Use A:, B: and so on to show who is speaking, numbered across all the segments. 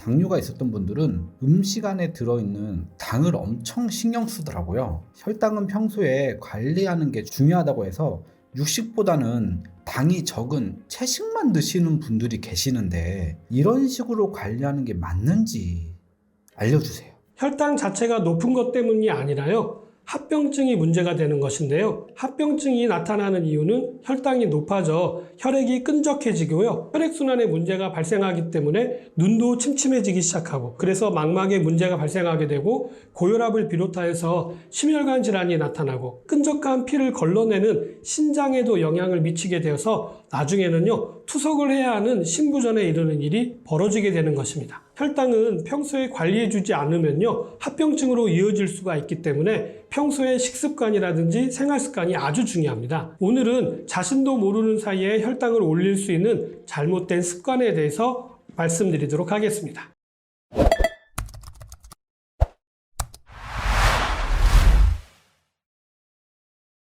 A: 당뇨가 있었던 분들은 음식 안에 들어있는 당을 엄청 신경 쓰더라고요. 혈당은 평소에 관리하는 게 중요하다고 해서 육식보다는 당이 적은 채식만 드시는 분들이 계시는데 이런 식으로 관리하는 게 맞는지 알려주세요.
B: 혈당 자체가 높은 것 때문이 아니라요. 합병증이 문제가 되는 것인데요. 합병증이 나타나는 이유는 혈당이 높아져 혈액이 끈적해지고요. 혈액순환에 문제가 발생하기 때문에 눈도 침침해지기 시작하고 그래서 망막에 문제가 발생하게 되고 고혈압을 비롯하여서 심혈관 질환이 나타나고 끈적한 피를 걸러내는 신장에도 영향을 미치게 되어서 나중에는요. 투석을 해야 하는 신부전에 이르는 일이 벌어지게 되는 것입니다. 혈당은 평소에 관리해주지 않으면요. 합병증으로 이어질 수가 있기 때문에 평소에 식습관이라든지 생활습관이 아주 중요합니다. 오늘은 자신도 모르는 사이에 혈당을 올릴 수 있는 잘못된 습관에 대해서 말씀드리도록 하겠습니다.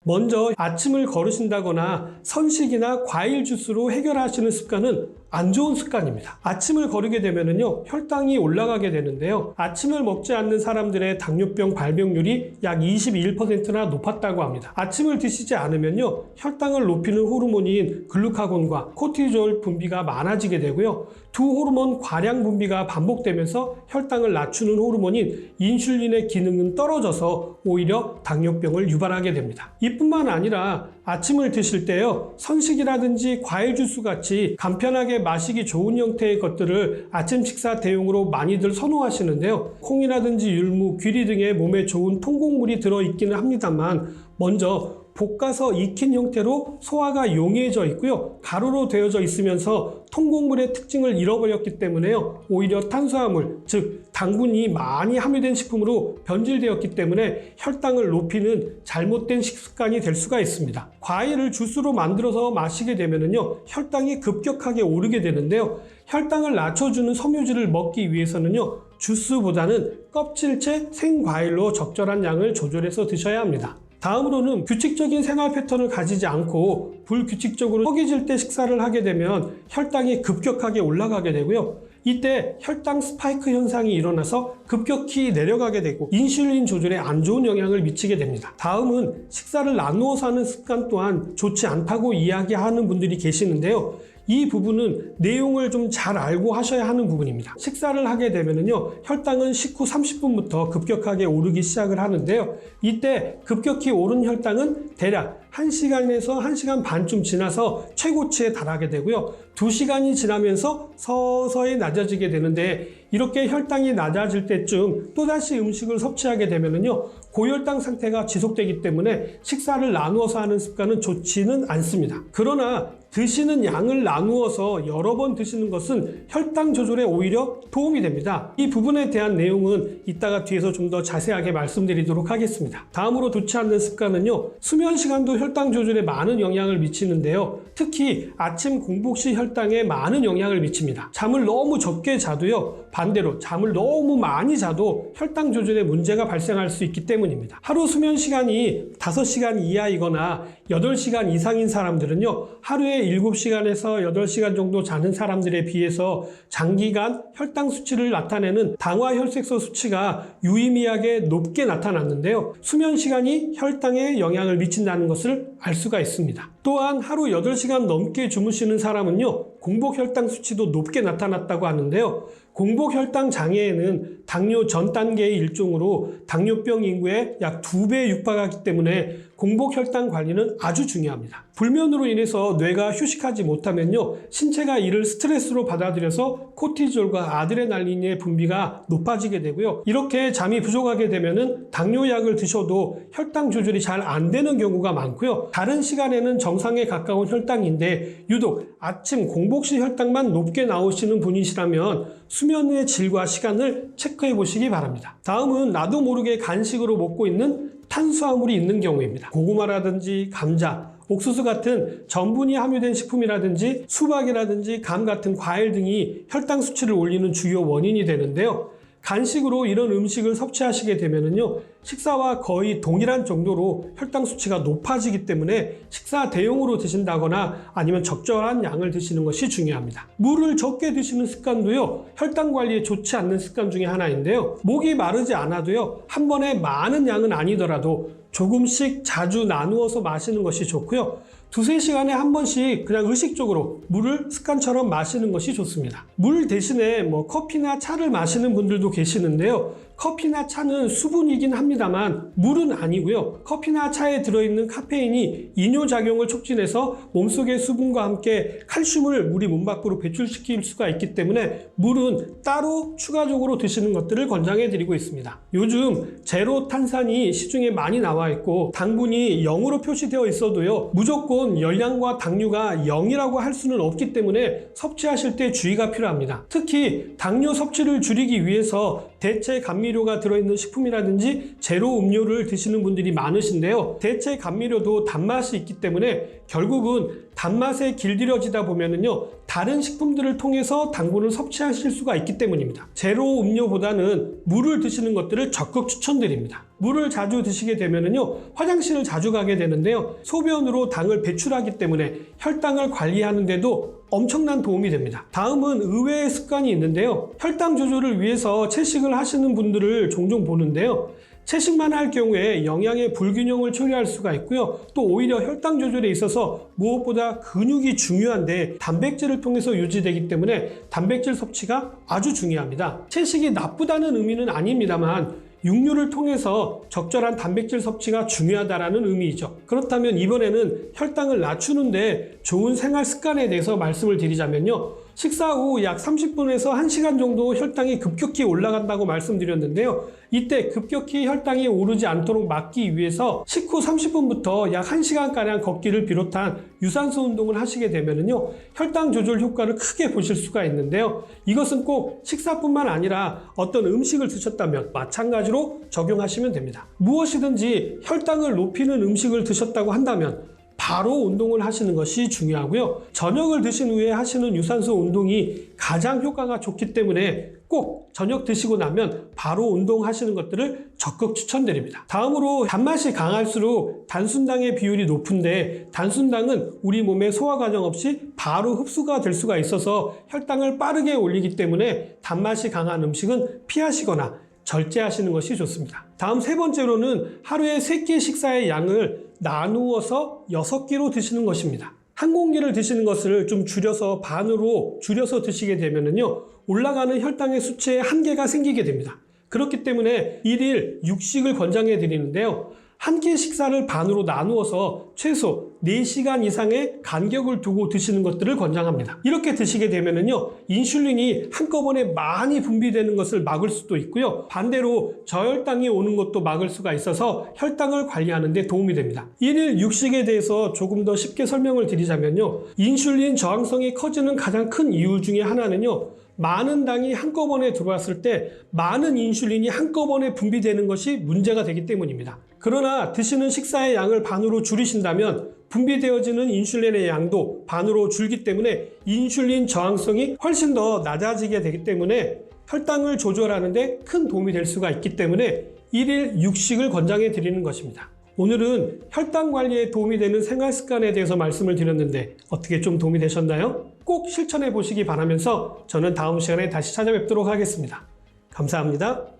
B: 먼저 아침을 거르신다거나 선식이나 과일 주스로 해결하시는 습관은 안 좋은 습관입니다. 아침을 거르게 되면은요, 혈당이 올라가게 되는데요. 아침을 먹지 않는 사람들의 당뇨병 발병률이 약 21%나 높았다고 합니다. 아침을 드시지 않으면요, 혈당을 높이는 호르몬인 글루카곤과 코티졸 분비가 많아지게 되고요. 두 호르몬 과량 분비가 반복되면서 혈당을 낮추는 호르몬인 인슐린의 기능은 떨어져서 오히려 당뇨병을 유발하게 됩니다. 이뿐만 아니라 아침을 드실 때요, 선식이라든지 과일 주스 같이 간편하게 마시기 좋은 형태의 것들을 아침 식사 대용으로 많이들 선호하시는데요. 콩이라든지 율무, 귀리 등의 몸에 좋은 통곡물이 들어있기는 합니다만 먼저 볶아서 익힌 형태로 소화가 용이해져 있고요. 가루로 되어져 있으면서 통곡물의 특징을 잃어버렸기 때문에요. 오히려 탄수화물, 즉 당분이 많이 함유된 식품으로 변질되었기 때문에 혈당을 높이는 잘못된 식습관이 될 수가 있습니다. 과일을 주스로 만들어서 마시게 되면요. 혈당이 급격하게 오르게 되는데요. 혈당을 낮춰주는 섬유질을 먹기 위해서는요. 주스보다는 껍질째 생과일로 적절한 양을 조절해서 드셔야 합니다. 다음으로는 규칙적인 생활 패턴을 가지지 않고 불규칙적으로 허기질 때 식사를 하게 되면 혈당이 급격하게 올라가게 되고요. 이때 혈당 스파이크 현상이 일어나서 급격히 내려가게 되고 인슐린 조절에 안 좋은 영향을 미치게 됩니다. 다음은 식사를 나누어서 하는 습관 또한 좋지 않다고 이야기하는 분들이 계시는데요. 이 부분은 내용을 좀 잘 알고 하셔야 하는 부분입니다. 식사를 하게 되면요, 혈당은 식후 30분부터 급격하게 오르기 시작을 하는데요. 이때 급격히 오른 혈당은 대략 1시간에서 1시간 반쯤 지나서 최고치에 달하게 되고요. 2시간이 지나면서 서서히 낮아지게 되는데 이렇게 혈당이 낮아질 때쯤 또다시 음식을 섭취하게 되면요, 고혈당 상태가 지속되기 때문에 식사를 나누어서 하는 습관은 좋지는 않습니다. 그러나 드시는 양을 나누어서 여러 번 드시는 것은 혈당 조절에 오히려 도움이 됩니다. 이 부분에 대한 내용은 이따가 뒤에서 좀 더 자세하게 말씀드리도록 하겠습니다. 다음으로 좋지 않는 습관은요, 수면 시간도 혈당 조절에 많은 영향을 미치는데요. 특히 아침 공복 시 혈당에 많은 영향을 미칩니다. 잠을 너무 적게 자도요, 반대로 잠을 너무 많이 자도 혈당 조절에 문제가 발생할 수 있기 때문입니다. 하루 수면 시간이 5시간 이하이거나 8시간 이상인 사람들은요, 하루에 7시간에서 8시간 정도 자는 사람들에 비해서 장기간 혈당 수치를 나타내는 당화혈색소 수치가 유의미하게 높게 나타났는데요. 수면 시간이 혈당에 영향을 미친다는 것을 알 수가 있습니다. 또한 하루 8시간 넘게 주무시는 사람은요, 공복 혈당 수치도 높게 나타났다고 하는데요. 공복 혈당 장애에는 당뇨 전 단계의 일종으로 당뇨병 인구의 약 2배에 육박하기 때문에 공복 혈당 관리는 아주 중요합니다. 불면으로 인해서 뇌가 휴식하지 못하면요, 신체가 이를 스트레스로 받아들여서 코티졸과 아드레날린의 분비가 높아지게 되고요. 이렇게 잠이 부족하게 되면은 당뇨약을 드셔도 혈당 조절이 잘 안 되는 경우가 많고요. 다른 시간에는 정상에 가까운 혈당인데 유독 아침 공복 시 혈당만 높게 나오시는 분이시라면 수면의 질과 시간을 체크해 보시기 바랍니다. 다음은 나도 모르게 간식으로 먹고 있는 탄수화물이 있는 경우입니다. 고구마라든지 감자, 옥수수 같은 전분이 함유된 식품이라든지 수박이라든지 감 같은 과일 등이 혈당 수치를 올리는 주요 원인이 되는데요. 간식으로 이런 음식을 섭취하시게 되면은요, 식사와 거의 동일한 정도로 혈당 수치가 높아지기 때문에 식사 대용으로 드신다거나 아니면 적절한 양을 드시는 것이 중요합니다. 물을 적게 드시는 습관도요, 혈당 관리에 좋지 않는 습관 중에 하나인데요. 목이 마르지 않아도요, 한 번에 많은 양은 아니더라도 조금씩 자주 나누어서 마시는 것이 좋고요. 두세 시간에 한 번씩 그냥 의식적으로 물을 습관처럼 마시는 것이 좋습니다. 물 대신에 커피나 차를 마시는 분들도 계시는데요. 커피나 차는 수분이긴 합니다만 물은 아니고요. 커피나 차에 들어있는 카페인이 이뇨작용을 촉진해서 몸속의 수분과 함께 칼슘을 우리 몸 밖으로 배출시킬 수가 있기 때문에 물은 따로 추가적으로 드시는 것들을 권장해 드리고 있습니다. 요즘 제로 탄산이 시중에 많이 나와 있고 당분이 0으로 표시되어 있어도요, 무조건 열량과 당류가 0이라고 할 수는 없기 때문에 섭취하실 때 주의가 필요합니다. 특히 당뇨 섭취를 줄이기 위해서 대체 감미료가 들어있는 식품이라든지 제로 음료를 드시는 분들이 많으신데요. 대체 감미료도 단맛이 있기 때문에 결국은 단맛에 길들여지다 보면은요, 다른 식품들을 통해서 당분을 섭취하실 수가 있기 때문입니다. 제로 음료보다는 물을 드시는 것들을 적극 추천드립니다. 물을 자주 드시게 되면은요, 화장실을 자주 가게 되는데요, 소변으로 당을 배출하기 때문에 혈당을 관리하는데도 엄청난 도움이 됩니다. 다음은 의외의 습관이 있는데요, 혈당 조절을 위해서 채식을 하시는 분들을 종종 보는데요, 채식만 할 경우에 영양의 불균형을 초래할 수가 있고요. 또 오히려 혈당 조절에 있어서 무엇보다 근육이 중요한데 단백질을 통해서 유지되기 때문에 단백질 섭취가 아주 중요합니다. 채식이 나쁘다는 의미는 아닙니다만 육류를 통해서 적절한 단백질 섭취가 중요하다는 의미이죠. 그렇다면 이번에는 혈당을 낮추는데 좋은 생활 습관에 대해서 말씀을 드리자면요. 식사 후 약 30분에서 1시간 정도 혈당이 급격히 올라간다고 말씀드렸는데요. 이때 급격히 혈당이 오르지 않도록 막기 위해서 식후 30분부터 약 1시간가량 걷기를 비롯한 유산소 운동을 하시게 되면요, 혈당 조절 효과를 크게 보실 수가 있는데요. 이것은 꼭 식사뿐만 아니라 어떤 음식을 드셨다면 마찬가지로 적용하시면 됩니다. 무엇이든지 혈당을 높이는 음식을 드셨다고 한다면 바로 운동을 하시는 것이 중요하고요. 저녁을 드신 후에 하시는 유산소 운동이 가장 효과가 좋기 때문에 꼭 저녁 드시고 나면 바로 운동하시는 것들을 적극 추천드립니다. 다음으로 단맛이 강할수록 단순당의 비율이 높은데 단순당은 우리 몸에 소화 과정 없이 바로 흡수가 될 수가 있어서 혈당을 빠르게 올리기 때문에 단맛이 강한 음식은 피하시거나 절제하시는 것이 좋습니다. 다음 세 번째로는 하루에 3끼 식사의 양을 나누어서 6끼로 드시는 것입니다. 한 공기를 드시는 것을 좀 줄여서 반으로 줄여서 드시게 되면요, 올라가는 혈당의 수치에 한계가 생기게 됩니다. 그렇기 때문에 1일 6식을 권장해 드리는데요. 한 끼 식사를 반으로 나누어서 최소 4시간 이상의 간격을 두고 드시는 것들을 권장합니다. 이렇게 드시게 되면은요, 인슐린이 한꺼번에 많이 분비되는 것을 막을 수도 있고요. 반대로 저혈당이 오는 것도 막을 수가 있어서 혈당을 관리하는 데 도움이 됩니다. 1일 6식에 대해서 조금 더 쉽게 설명을 드리자면요. 인슐린 저항성이 커지는 가장 큰 이유 중에 하나는요, 많은 당이 한꺼번에 들어왔을 때 많은 인슐린이 한꺼번에 분비되는 것이 문제가 되기 때문입니다. 그러나 드시는 식사의 양을 반으로 줄이신다면 분비되어지는 인슐린의 양도 반으로 줄기 때문에 인슐린 저항성이 훨씬 더 낮아지게 되기 때문에 혈당을 조절하는 데 큰 도움이 될 수가 있기 때문에 1일 6식을 권장해 드리는 것입니다. 오늘은 혈당 관리에 도움이 되는 생활 습관에 대해서 말씀을 드렸는데 어떻게 좀 도움이 되셨나요? 꼭 실천해 보시기 바라면서 저는 다음 시간에 다시 찾아뵙도록 하겠습니다. 감사합니다.